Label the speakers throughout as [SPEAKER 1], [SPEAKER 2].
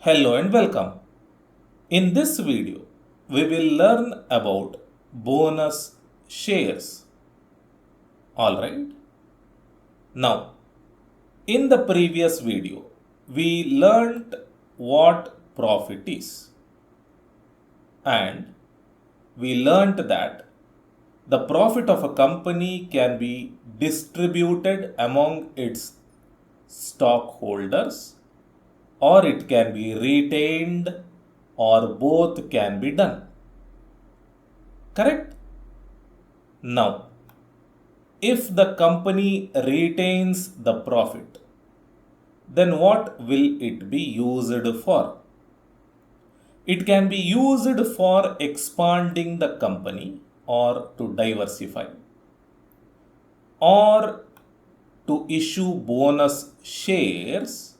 [SPEAKER 1] Hello and welcome. In this video, we will learn about bonus shares. Alright. Now, in the previous video, we learned what profit is. And we learned that the profit of a company can be distributed among its stockholders, or it can be retained, or both can be done. Correct? Now, if the company retains the profit, then what will it be used for? It can be used for expanding the company or to diversify, or to issue bonus shares,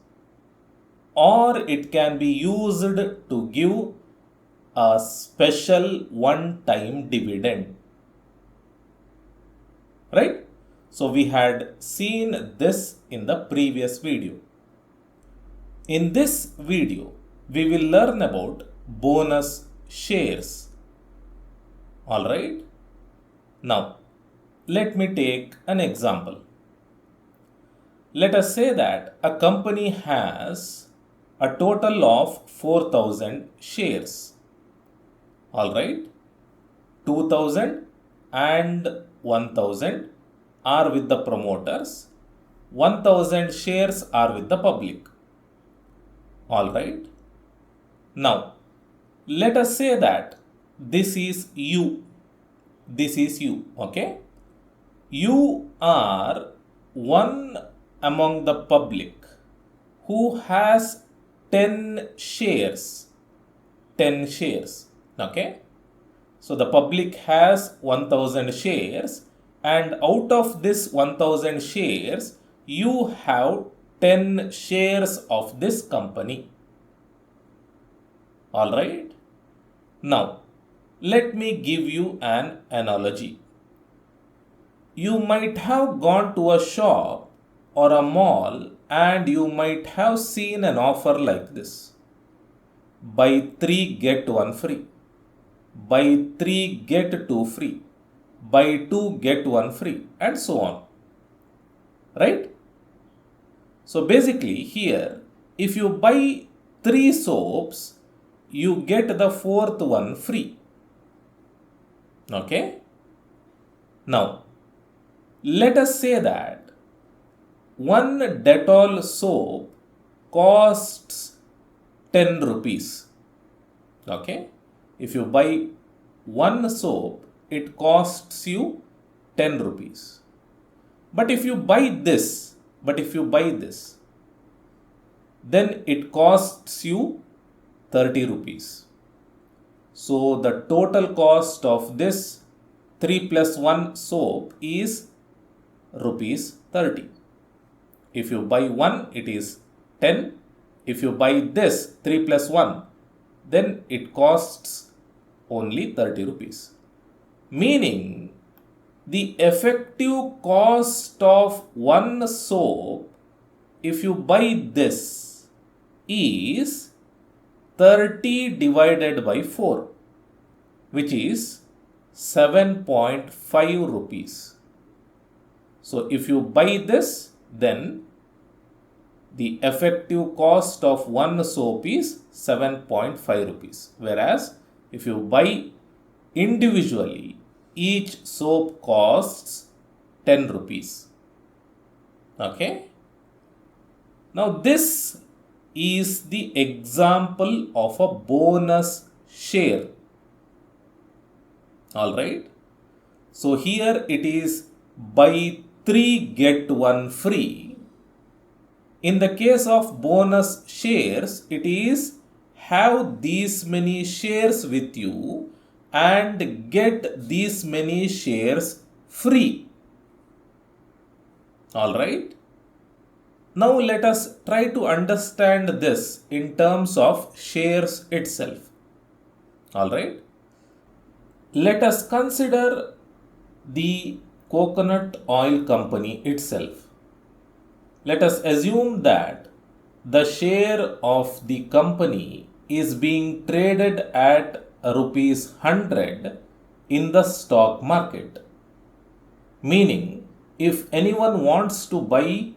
[SPEAKER 1] or it can be used to give a special one-time dividend. Right? So we had seen this in the previous video. In this video, we will learn about bonus shares. Alright? Now, let me take an example. Let us say that a company has a total of 4,000 shares. Alright? 2,000 and 1,000 are with the promoters. 1,000 shares are with the public. Alright? Now, let us say that this is you. This is you. Okay? You are one among the public who has 10 shares. 10 shares. Okay? So the public has 1,000 shares, and out of this 1,000 shares, you have 10 shares of this company. Alright? Now, let me give you an analogy. You might have gone to a shop or a mall and you might have seen an offer like this. Buy 3 get 1 free. Buy 3 get 2 free. Buy 2 get 1 free, and so on. Right? So basically here, if you buy 3 soaps, you get the 4th one free. Okay? Now, let us say that one Dettol soap costs 10 rupees. Okay? If you buy one soap, it costs you 10 rupees. But if you buy this, then it costs you 30 rupees. So the total cost of this 3 plus 1 soap is rupees 30. If you buy one, it is 10. If you buy this 3 plus 1, then it costs only 30 rupees. Meaning, the effective cost of one soap, if you buy this, is 30 divided by 4, which is 7.5 rupees. So, if you buy this, then the effective cost of one soap is 7.5 rupees. Whereas, if you buy individually, each soap costs 10 rupees. Okay? Now, this is the example of a bonus share. Alright? So, here it is buy 3 get 1 free. In the case of bonus shares, it is have these many shares with you and get these many shares free. Alright? Now let us try to understand this in terms of shares itself. Alright? Let us consider the coconut oil company itself. Let us assume that the share of the company is being traded at rupees 100 in the stock market. Meaning, if anyone wants to buy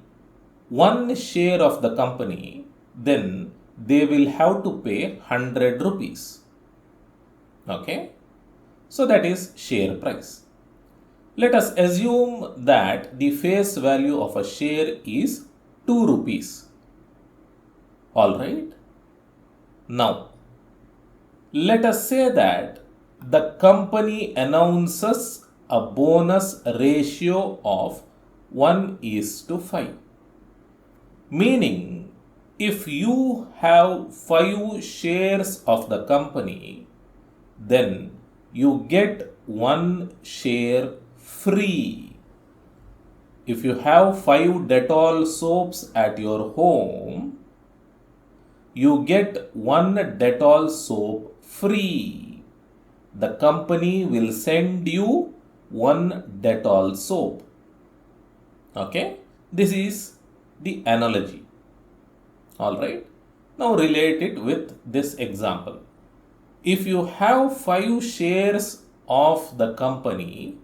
[SPEAKER 1] one share of the company, then they will have to pay 100 rupees. Okay? So that is share price. Let us assume that the face value of a share is 2 rupees. Alright? Now, let us say that the company announces a bonus ratio of 1:5. Meaning, if you have 5 shares of the company, then you get 1 share free. If you have 5 Dettol soaps at your home, you get 1 Dettol soap free. The company will send you 1 Dettol soap. Okay? This is the analogy. Alright? Now relate it with this example. If you have 5 shares of the company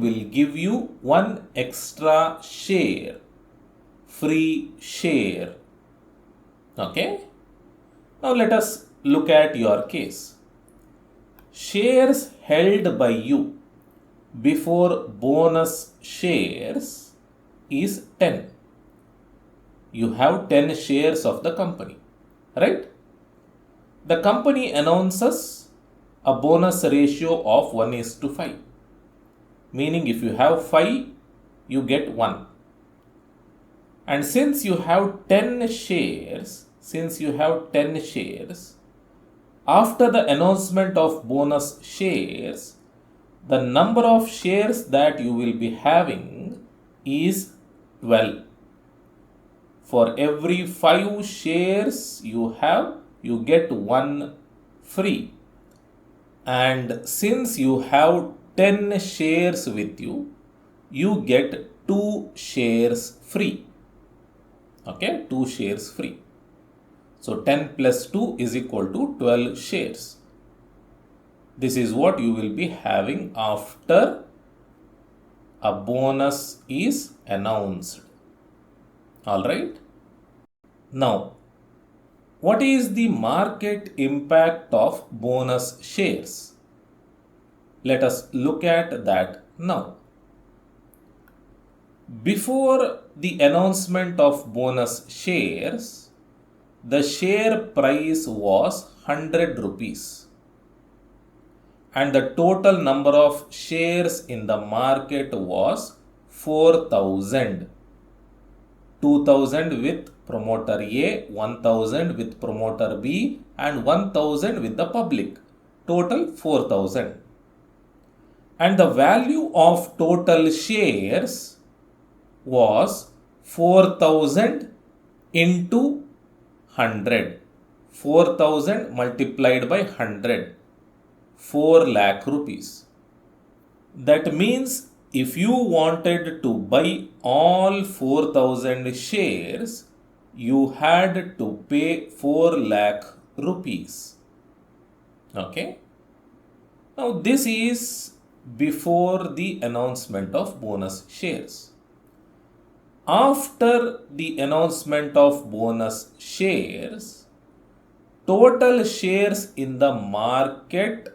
[SPEAKER 1] will give you 1 extra share, free share. Okay? Now let us look at your case. Shares held by you before bonus shares is 10. You have 10 shares of the company, right? The company announces a bonus ratio of 1:5. Meaning if you have 5, you get 1. And since you have 10 shares, after the announcement of bonus shares, the number of shares that you will be having is 12. For every 5 shares you have, you get 1 free. And since you have 10 shares with you, you get 2 shares free. Okay, 2 shares free. So 10 plus 2 is equal to 12 shares. This is what you will be having after a bonus is announced. Alright? Now, what is the market impact of bonus shares? Let us look at that now. Before the announcement of bonus shares, the share price was 100 rupees. And the total number of shares in the market was 4,000. 2,000 with promoter A, 1,000 with promoter B, and 1,000 with the public. Total 4,000. And the value of total shares was 4,000 into 100. 4,000 multiplied by 100. 4 lakh rupees. That means if you wanted to buy all 4,000 shares, you had to pay 4 lakh rupees. Okay. Now this is before the announcement of bonus shares. After the announcement of bonus shares, total shares in the market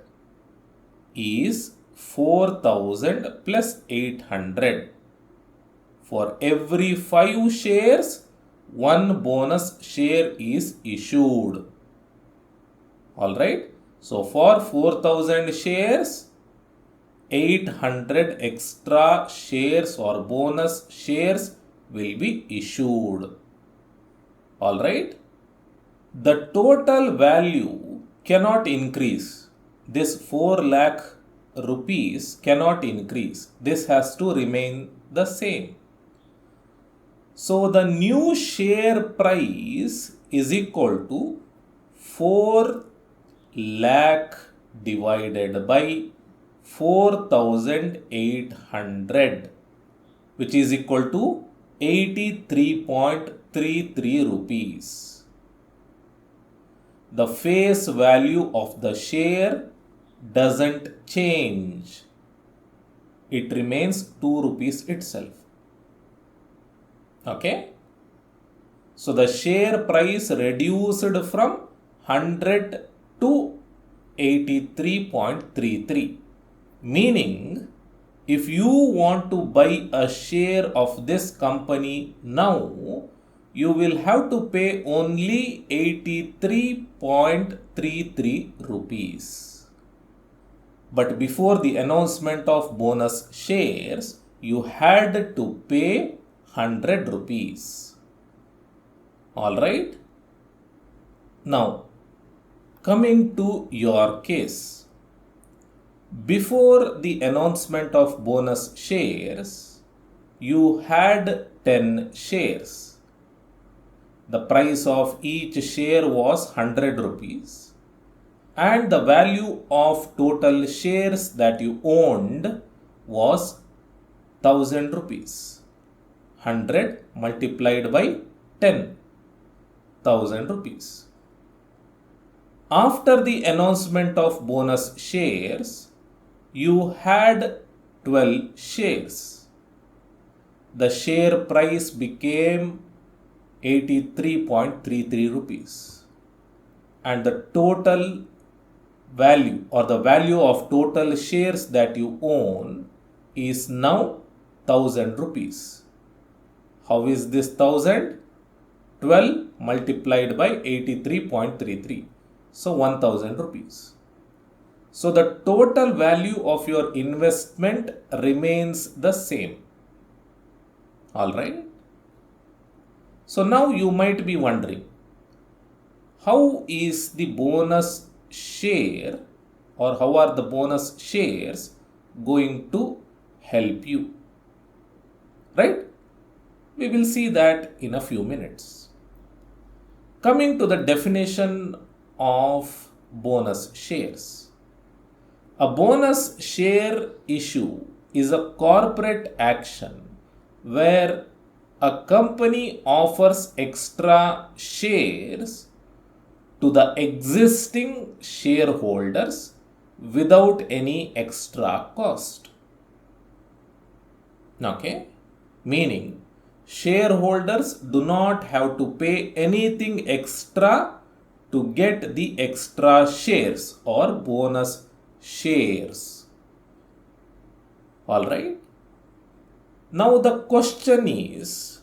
[SPEAKER 1] is 4,000 plus 800. For every 5 shares, 1 bonus share is issued. Alright. So for 4,000 shares, 800 extra shares or bonus shares will be issued. Alright. The total value cannot increase. This 4 lakh rupees cannot increase. This has to remain the same. So the new share price is equal to 4 lakh divided by 4,800, which is equal to 83.33 rupees. The face value of the share doesn't change. It remains 2 rupees itself. Okay? So the share price reduced from 100 to 83.33. Meaning, if you want to buy a share of this company now, you will have to pay only 83.33 rupees. But before the announcement of bonus shares, you had to pay 100 rupees. Alright? Now, coming to your case. Before the announcement of bonus shares, you had 10 shares. The price of each share was 100 rupees and the value of total shares that you owned was 1000 rupees. 100 multiplied by 10, 1000 rupees. After the announcement of bonus shares, you had 12 shares. The share price became 83.33 rupees and the total value or the value of total shares that you own is now 1000 rupees. How is this 1000? 12 multiplied by 83.33. So 1000 rupees. So the total value of your investment remains the same. Alright. So now you might be wondering, how is the bonus share or how are the bonus shares going to help you? Right? We will see that in a few minutes. Coming to the definition of bonus shares. A bonus share issue is a corporate action where a company offers extra shares to the existing shareholders without any extra cost. Okay? Meaning, shareholders do not have to pay anything extra to get the extra shares or bonus shares. Alright? Now the question is,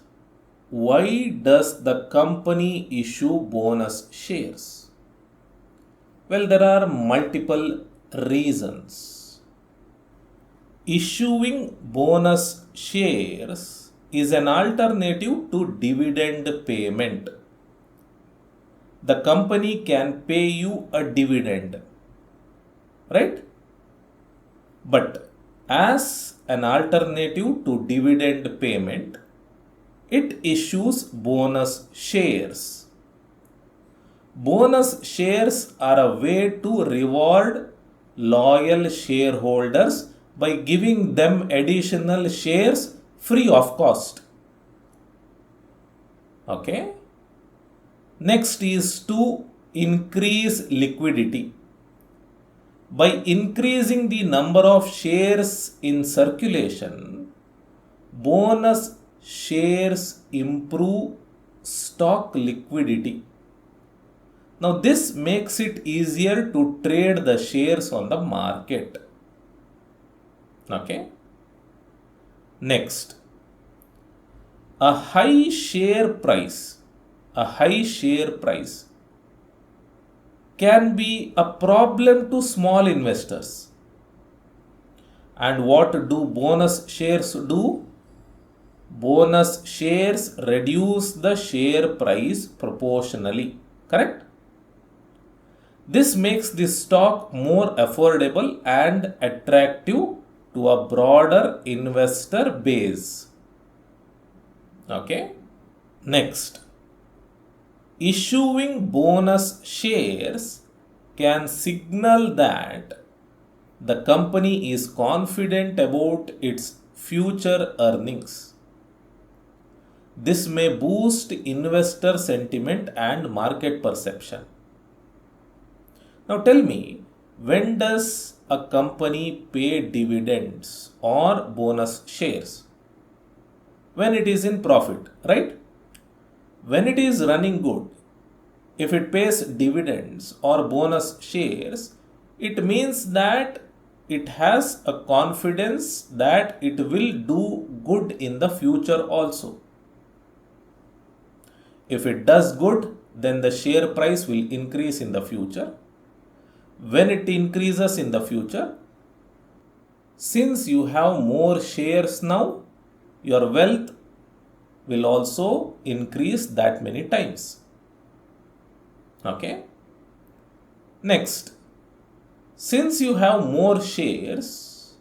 [SPEAKER 1] why does the company issue bonus shares? Well, there are multiple reasons. Issuing bonus shares is an alternative to dividend payment. The company can pay you a dividend, right? But as an alternative to dividend payment, it issues bonus shares. Bonus shares are a way to reward loyal shareholders by giving them additional shares free of cost. Okay? Next is to increase liquidity. By increasing the number of shares in circulation, bonus shares improve stock liquidity. Now this makes it easier to trade the shares on the market. Okay. Next, a high share price can be a problem to small investors. And what do bonus shares do? Bonus shares reduce the share price proportionally. Correct? This makes the stock more affordable and attractive to a broader investor base. Okay. Next, issuing bonus shares can signal that the company is confident about its future earnings. This may boost investor sentiment and market perception. Now tell me, when does a company pay dividends or bonus shares? When it is in profit, right? When it is running good, if it pays dividends or bonus shares, it means that it has a confidence that it will do good in the future also. If it does good, then the share price will increase in the future. When it increases in the future, since you have more shares now, your wealth will also increase that many times. Okay. Next, since you have more shares,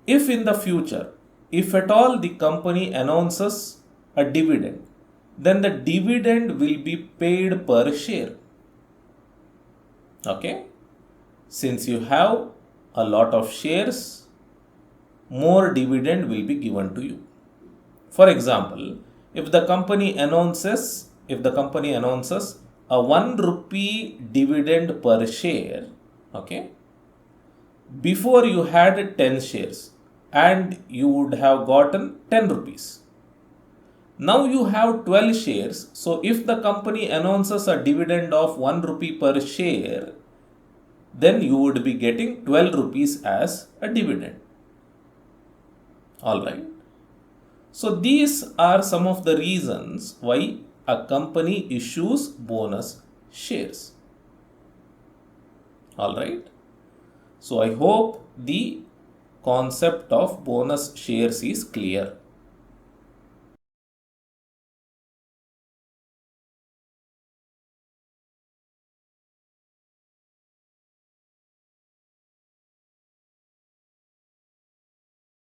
[SPEAKER 1] if in the future, if at all the company announces a dividend, then the dividend will be paid per share. Okay. Since you have a lot of shares, more dividend will be given to you. For example, if the company announces a 1 rupee dividend per share, okay, before you had 10 shares and you would have gotten 10 rupees. Now you have 12 shares. So if the company announces a dividend of 1 rupee per share, then you would be getting 12 rupees as a dividend. Alright. So these are some of the reasons why a company issues bonus shares. Alright. So I hope the concept of bonus shares is clear.